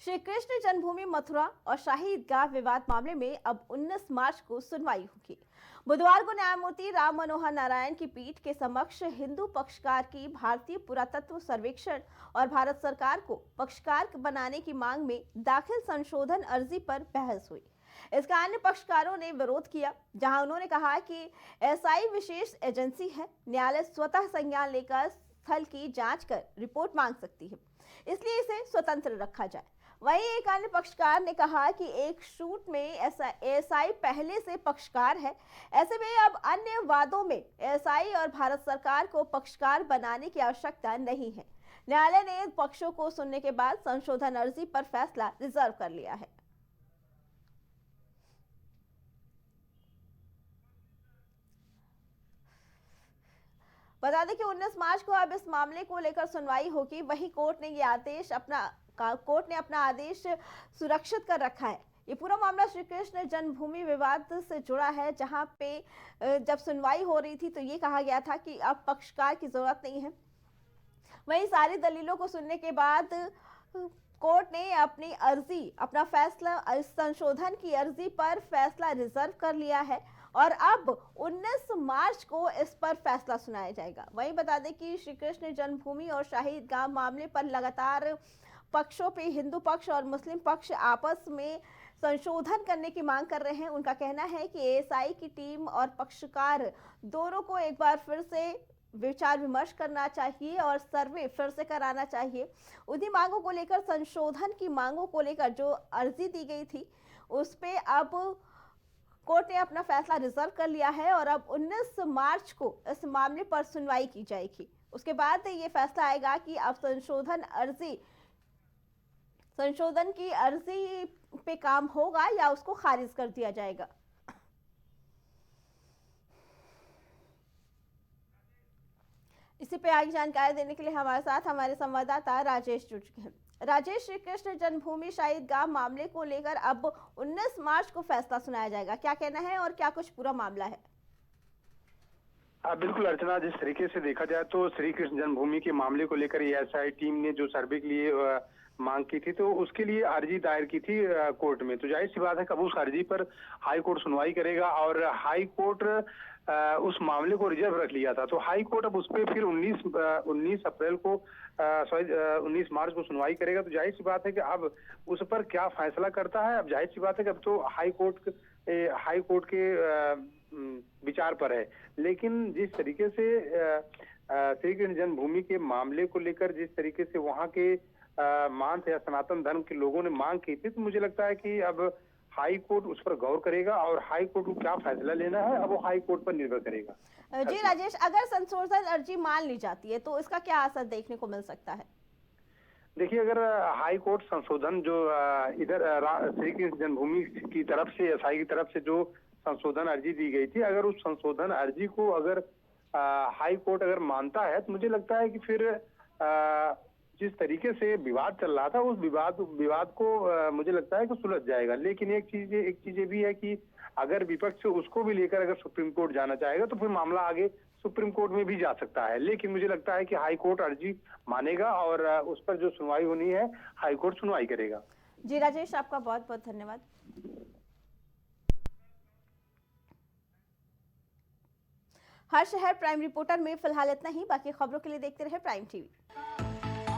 श्री कृष्ण जन्मभूमि मथुरा और शाही ईदगाह विवाद मामले में अब 19 मार्च को सुनवाई होगी। बुधवार को न्यायमूर्ति राम मनोहर नारायण की पीठ के समक्ष हिंदू पक्षकार की भारतीय पुरातत्व सर्वेक्षण और भारत सरकार को पक्षकार बनाने की मांग में दाखिल संशोधन अर्जी पर बहस हुई। इसका अन्य पक्षकारों ने विरोध किया, जहां उन्होंने कहा कि एसआई विशेष एजेंसी है, न्यायालय स्वतः संज्ञान लेकर स्थल की जांच कर रिपोर्ट मांग सकती है, इसलिए इसे स्वतंत्र रखा जाए। वहीं एक अन्य पक्षकार ने कहा कि एक शूट में एसआई पहले से पक्षकार है, ऐसे में अब अन्य वादों में एसआई और भारत सरकार को पक्षकार बनाने की आवश्यकता नहीं है। न्यायालय ने पक्षों को सुनने के बाद संशोधन अर्जी पर फैसला रिजर्व कर लिया है। बता दें कि 19 मार्च को अब इस मामले को लेकर सुनवाई होगी। वहीं कोर्ट ने अपना आदेश सुरक्षित कर रखा है। ये पूरा मामला श्री कृष्ण जन्मभूमि विवाद से जुड़ा है, जहां पे जब सुनवाई हो रही थी तो ये कहा गया था कि अब पक्षकार की जरूरत नहीं है। वहीं सारी दलीलों को सुनने के बाद कोर्ट ने अपना फैसला संशोधन की अर्जी पर फैसला रिजर्व कर लिया है और अब 19 मार्च को इस पर फैसला सुनाया जाएगा। वहीं बता दें कि श्री कृष्ण जन्मभूमि और शाही ईदगाह मामले पर लगातार पक्षों पे हिंदू पक्ष और मुस्लिम पक्ष आपस में संशोधन करने की मांग कर रहे हैं। उनका कहना है कि एएसआई की टीम और पक्षकार दोनों को एक बार फिर से विचार विमर्श करना चाहिए और सर्वे फिर से कराना चाहिए। उन्हीं मांगों को लेकर, संशोधन की मांगों को लेकर जो अर्जी दी गई थी उस पे अब कोर्ट ने अपना फैसला रिजर्व कर लिया है और अब 19 मार्च को इस मामले पर सुनवाई की जाएगी। उसके बाद ये फैसला आएगा कि अब संशोधन की अर्जी पे काम होगा या उसको खारिज कर दिया जाएगा। इसी पे आगे जानकारी देने के लिए हमारे साथ हमारे संवाददाता राजेश जुड़ चुके हैं। राजेश, श्री कृष्ण जन्मभूमि शाही ईदगाह मामले को लेकर अब 19 मार्च को फैसला सुनाया जाएगा, क्या कहना है और क्या कुछ पूरा मामला है? बिल्कुल अर्चना, जिस तरीके से देखा जाए तो श्री कृष्ण जन्मभूमि के मामले को लेकर एएसआई टीम ने जो सर्वे के लिए मांग की थी, तो उसके लिए अर्जी दायर की थी कोर्ट में। तो जाहिर सी बात है कब उस अर्जी पर हाई कोर्ट सुनवाई करेगा और हाई कोर्ट उस मामले को रिजर्व रख लिया था। तो हाई कोर्ट अब उस पर फिर 19 मार्च को सुनवाई करेगा। तो जाहिर सी बात है कि अब उस पर क्या फैसला करता है। अब जाहिर सी बात है कि अब तो हाई कोर्ट के विचार पर है। लेकिन जिस तरीके से श्री कृष्ण जन्मभूमि के मामले को लेकर जिस तरीके से वहां के मांस या सनातन धर्म के लोगों ने मांग की थी, तो मुझे लगता है कि अब हाई कोर्ट उस पर गौर करेगा और हाई कोर्ट को क्या फैसला लेना है अब वो हाई कोर्ट पर निर्भर करेगा। जी राजेश, अगर संशोधन अर्जी मान ली जाती है तो इसका क्या असर देखने को मिल सकता है? देखिए, अगर हाई कोर्ट संशोधन जो इधर श्री कृष्ण जन्मभूमि की तरफ से एसआई की तरफ से जो संशोधन अर्जी दी गई थी, अगर उस संशोधन अर्जी को अगर हाई कोर्ट अगर मानता है तो मुझे लगता है कि फिर जिस तरीके से विवाद चल रहा था उस विवाद को मुझे लगता है कि सुलझ जाएगा। लेकिन एक चीज भी है कि अगर विपक्ष उसको भी लेकर अगर सुप्रीम कोर्ट जाना चाहेगा तो फिर मामला आगे सुप्रीम कोर्ट में भी जा सकता है। लेकिन मुझे लगता है कि हाई कोर्ट अर्जी मानेगा और उस पर जो सुनवाई होनी है हाई कोर्ट सुनवाई करेगा। जी राजेश, आपका बहुत बहुत धन्यवाद। हर शहर प्राइम रिपोर्टर में फिलहाल इतना ही। बाकी खबरों के लिए देखते रहे प्राइम टीवी।